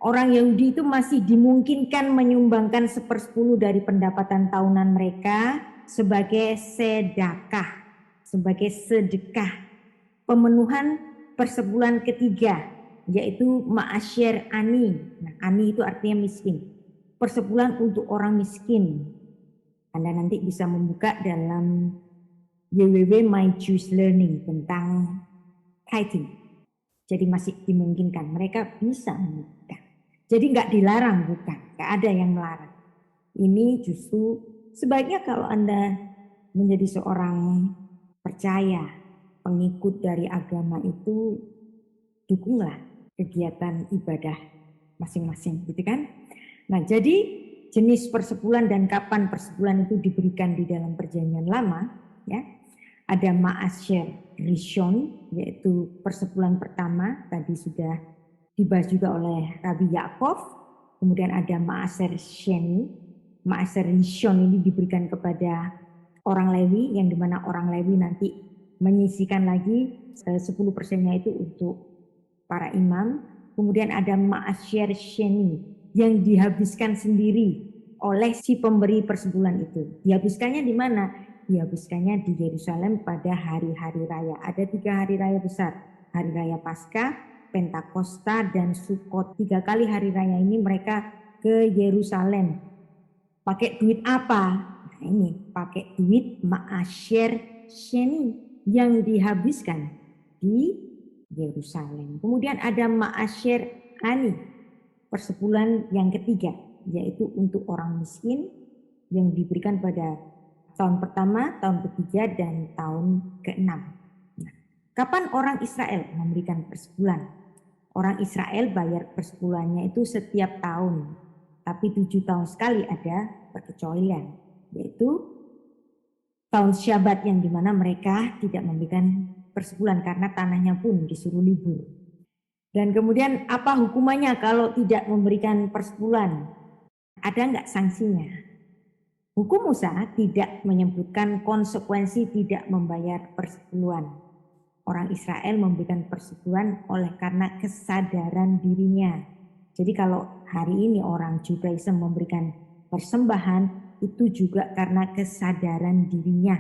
orang Yahudi itu masih dimungkinkan menyumbangkan 1/10 dari pendapatan tahunan mereka sebagai sedekah, sebagai sedekah pemenuhan persepuluhan ketiga, yaitu ma'asyer ani. Nah, ani itu artinya miskin, persepuluhan untuk orang miskin. Anda nanti bisa membuka dalam www My Jewish Learning tentang tithing. Jadi masih dimungkinkan, mereka bisa memberikan. Jadi nggak dilarang, bukan, nggak ada yang melarang. Ini justru sebaiknya kalau Anda menjadi seorang percaya, pengikut dari agama itu, dukunglah kegiatan ibadah masing-masing, gitu kan? Nah, jadi jenis persepuluhan dan kapan persepuluhan itu diberikan di dalam perjanjian lama, ya. Ada ma'asyer rishon, yaitu persepuluhan pertama, tadi sudah dibahas juga oleh Rabbi Yaakov. Kemudian ada ma'asyer sheni, ma'asyer rishon ini diberikan kepada orang Lewi, yang dimana orang Lewi nanti menyisikan lagi 10%-nya itu untuk para imam. Kemudian ada ma'asyer sheni, yang dihabiskan sendiri oleh si pemberi persepuluhan itu. Dihabiskannya di mana? Dihabiskannya di Yerusalem pada hari-hari raya. Ada 3 hari raya besar. Hari raya Paskah, Pentakosta, dan Sukot. 3 kali hari raya ini mereka ke Yerusalem. Pakai duit apa? Nah ini, pakai duit ma'asyer sheni yang dihabiskan di Yerusalem. Kemudian ada ma'asyer ani, persepuluhan yang ketiga, yaitu untuk orang miskin yang diberikan pada tahun pertama, tahun ketiga, dan tahun ke-6. Nah, kapan orang Israel memberikan persepuluhan? Orang Israel bayar persepuluhannya itu setiap tahun, tapi 7 tahun sekali ada perkecualian, yaitu tahun Syabat yang dimana mereka tidak memberikan persepuluhan karena tanahnya pun disuruh libur. Dan kemudian apa hukumannya kalau tidak memberikan persepuluhan? Ada nggak sanksinya? Hukum Musa tidak menyebutkan konsekuensi tidak membayar persepuluhan. Orang Israel memberikan persepuluhan oleh karena kesadaran dirinya. Jadi kalau hari ini orang Judaism memberikan persembahan, itu juga karena kesadaran dirinya.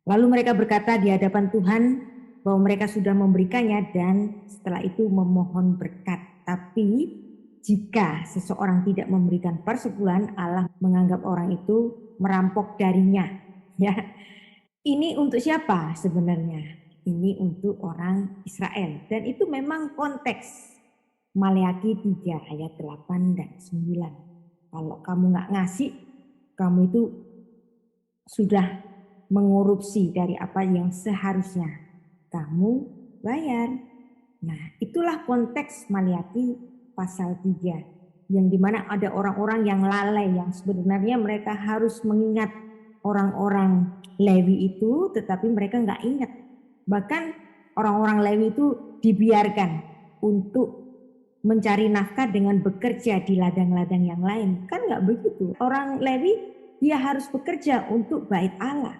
Lalu mereka berkata di hadapan Tuhan bahwa mereka sudah memberikannya dan setelah itu memohon berkat. Tapi jika seseorang tidak memberikan persepuluhan, Allah menganggap orang itu merampok darinya. Ya, ini untuk siapa sebenarnya? Ini untuk orang Israel. Dan itu memang konteks Maleakhi 3 ayat 8 dan 9. Kalau kamu nggak ngasih, kamu itu sudah mengorupsi dari apa yang seharusnya kamu bayar. Nah, itulah konteks Maleakhi pasal 3, yang dimana ada orang-orang yang lalai, yang sebenarnya mereka harus mengingat orang-orang Lewi itu, tetapi mereka nggak ingat. Bahkan orang-orang Lewi itu dibiarkan untuk mencari nafkah dengan bekerja di ladang-ladang yang lain. Kan nggak begitu. Orang Lewi dia harus bekerja untuk bait Allah,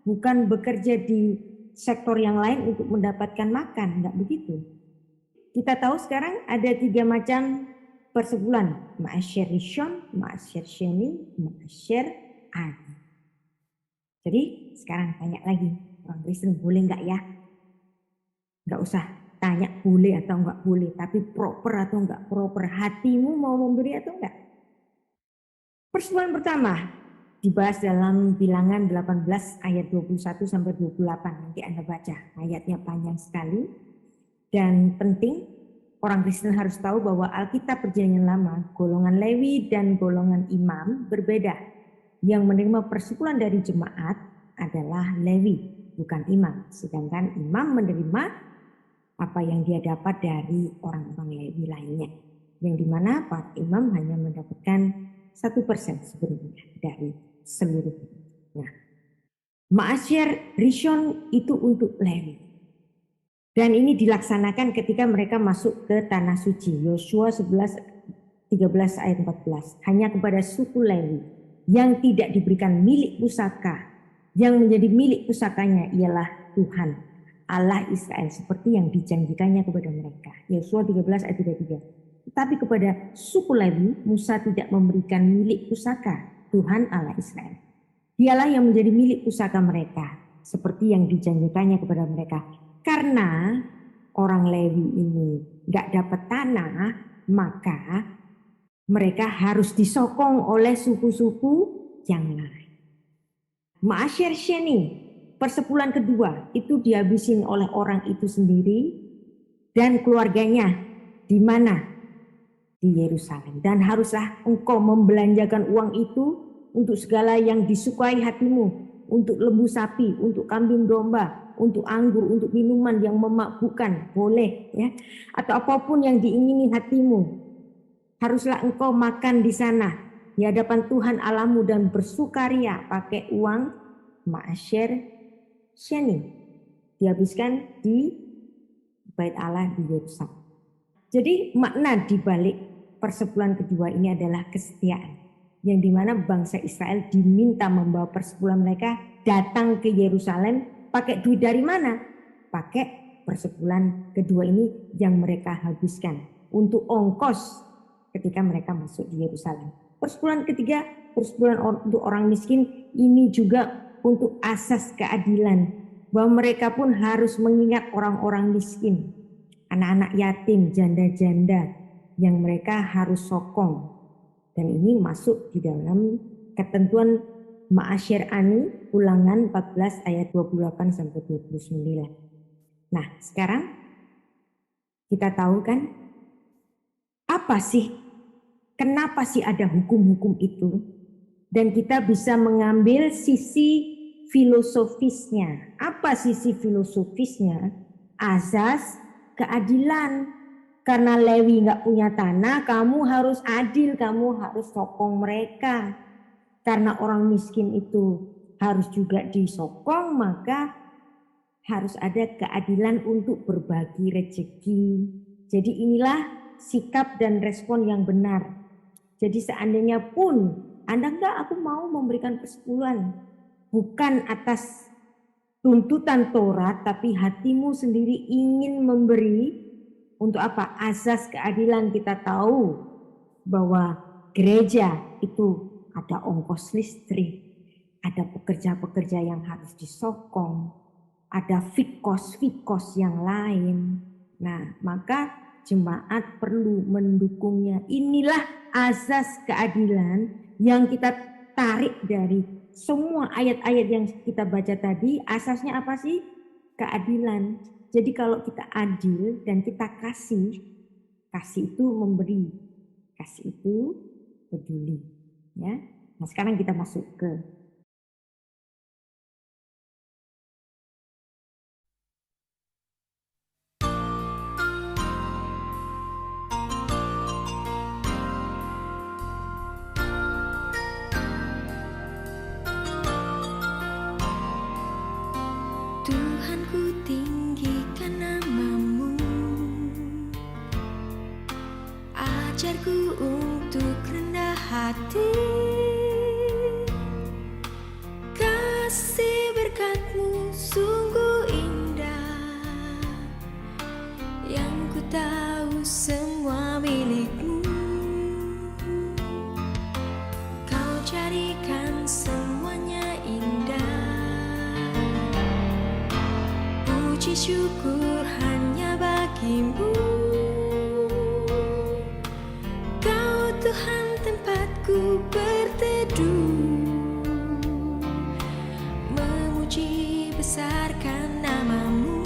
bukan bekerja di sektor yang lain untuk mendapatkan makan. Nggak begitu. Kita tahu sekarang ada 3 macam persepuluhan: Ma'asyer Rishon, Ma'asyer Sheni, Ma'asyer Ani. Jadi sekarang tanya lagi, orang Kristen boleh nggak ya? Nggak usah tanya boleh atau nggak boleh, tapi proper atau nggak proper, hatimu mau memberi atau enggak. Persepuluhan pertama dibahas dalam Bilangan 18 ayat 21 sampai 28. Nanti Anda baca, ayatnya panjang sekali dan penting. Orang Kristen harus tahu bahwa Alkitab Perjanjian Lama, golongan Lewi dan golongan imam berbeda. Yang menerima persepuluhan dari jemaat adalah Lewi, bukan imam. Sedangkan imam menerima apa yang dia dapat dari orang-orang Lewi lainnya. Yang dimana para imam hanya mendapatkan 1% sebenarnya dari seluruh. Nah, Ma'asyer Rishon itu untuk Lewi. Dan ini dilaksanakan ketika mereka masuk ke tanah suci. Yosua 13 ayat 14. Hanya kepada suku Lewi yang tidak diberikan milik pusaka. Yang menjadi milik pusakanya ialah Tuhan Allah Israel, seperti yang dijanjikannya kepada mereka. Yosua 13 ayat 33. Tetapi kepada suku Lewi, Musa tidak memberikan milik pusaka Tuhan Allah Israel. Dialah yang menjadi milik pusaka mereka, seperti yang dijanjikannya kepada mereka. Karena orang Lewi ini gak dapat tanah, maka mereka harus disokong oleh suku-suku yang lain. Ma'asyer Sheni, persepuluhan kedua, itu dihabisin oleh orang itu sendiri dan keluarganya. Di mana? Di Yerusalem. Dan haruslah engkau membelanjakan uang itu untuk segala yang disukai hatimu. Untuk lembu sapi, untuk kambing domba, untuk anggur, untuk minuman yang memabukkan, boleh ya. Atau apapun yang diingini hatimu. Haruslah engkau makan di sana di hadapan Tuhan Allahmu dan bersukaria pakai uang Ma'asyer Sheni. Dihabiskan di Bait Allah di Yerusalem. Jadi makna dibalik persepuluhan kedua ini adalah kesetiaan, yang dimana bangsa Israel diminta membawa persepuluhan mereka datang ke Yerusalem. Pakai duit dari mana? Pakai persepuluhan kedua ini yang mereka habiskan untuk ongkos ketika mereka masuk di Yerusalem. Persepuluhan ketiga, persepuluhan untuk orang miskin, ini juga untuk asas keadilan, bahwa mereka pun harus mengingat orang-orang miskin, anak-anak yatim, janda-janda yang mereka harus sokong. Dan ini masuk di dalam ketentuan Ma'asyer Ani, Ulangan 14 ayat 28 sampai 29. Nah, sekarang kita tahu kan apa sih, kenapa sih ada hukum-hukum itu? Dan kita bisa mengambil sisi filosofisnya. Apa sisi filosofisnya? Azas keadilan. Karena Lewi nggak punya tanah, kamu harus adil, kamu harus sokong mereka. Karena orang miskin itu harus juga disokong, maka harus ada keadilan untuk berbagi rezeki. Jadi inilah sikap dan respon yang benar. Jadi seandainya pun Anda aku mau memberikan persepuluhan, bukan atas tuntutan Taurat, tapi hatimu sendiri ingin memberi. Untuk apa? Asas keadilan. Kita tahu bahwa gereja itu ada ongkos listrik, ada pekerja-pekerja yang harus disokong, ada fikos yang lain. Nah, maka jemaat perlu mendukungnya. Inilah azas keadilan yang kita tarik dari semua ayat-ayat yang kita baca tadi. Asasnya apa sih? Keadilan. Jadi kalau kita adil dan kita kasih itu memberi, kasih itu peduli. Ya. Nah, sekarang kita masuk ke Tuhan, ku tinggikan nama-Mu. Ajarku untuk rendah hati, kasih berkat-Mu sungguh indah. Yang ku tahu semua milik-Mu, Kau jadikan semuanya indah. Puji syukur hanya bagi-Mu, Kau Tuhan tempatku berteduh. Memuji besarkan nama-Mu,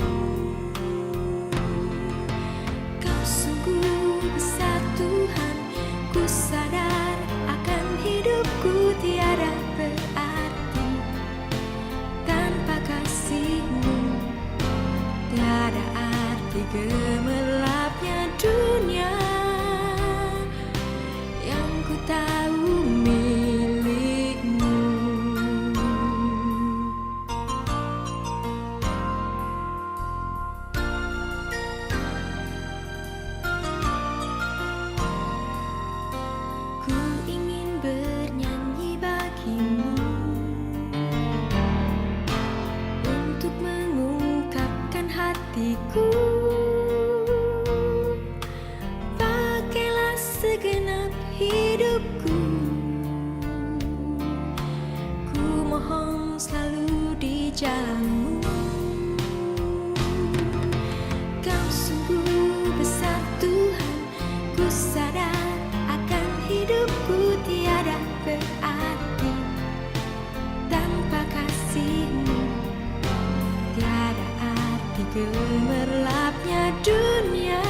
Kau sungguh besar Tuhan. Ku sadar akan hidupku tiada berarti tanpa kasih-Mu. Tiada arti gemerlapnya dunia. Yang ku tahu milik-Mu. Ku ingin bernyanyi bagi-Mu, untuk mengungkapkan hatiku. Pakailah segenap hidupku. Ku mohon selalu di jalan-Mu. Kau sungguh besar Tuhan. Ku sadar akan hidupku tiada berarti tanpa kasih-Mu. Tiada arti gemerlapnya dunia.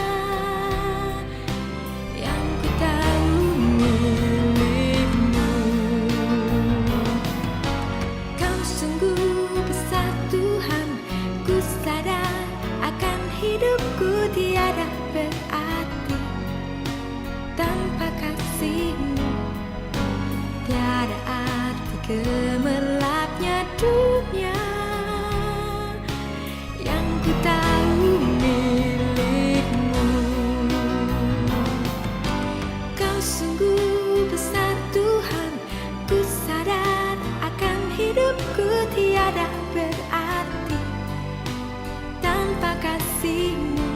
Yang ku tahu milik-Mu. Kau sungguh besar Tuhan. Ku sadar akan hidupku tiada berarti tanpa kasih-Mu. Tiada arti gemerlapnya dunia. Yang ku tahu milik-Mu. Kau sungguh besar Tuhan. Ku sadar akan hidupku tiada berarti tanpa kasih-Mu.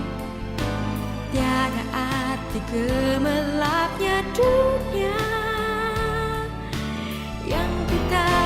Tiada arti gemerlapnya dunia. Yang ku tahu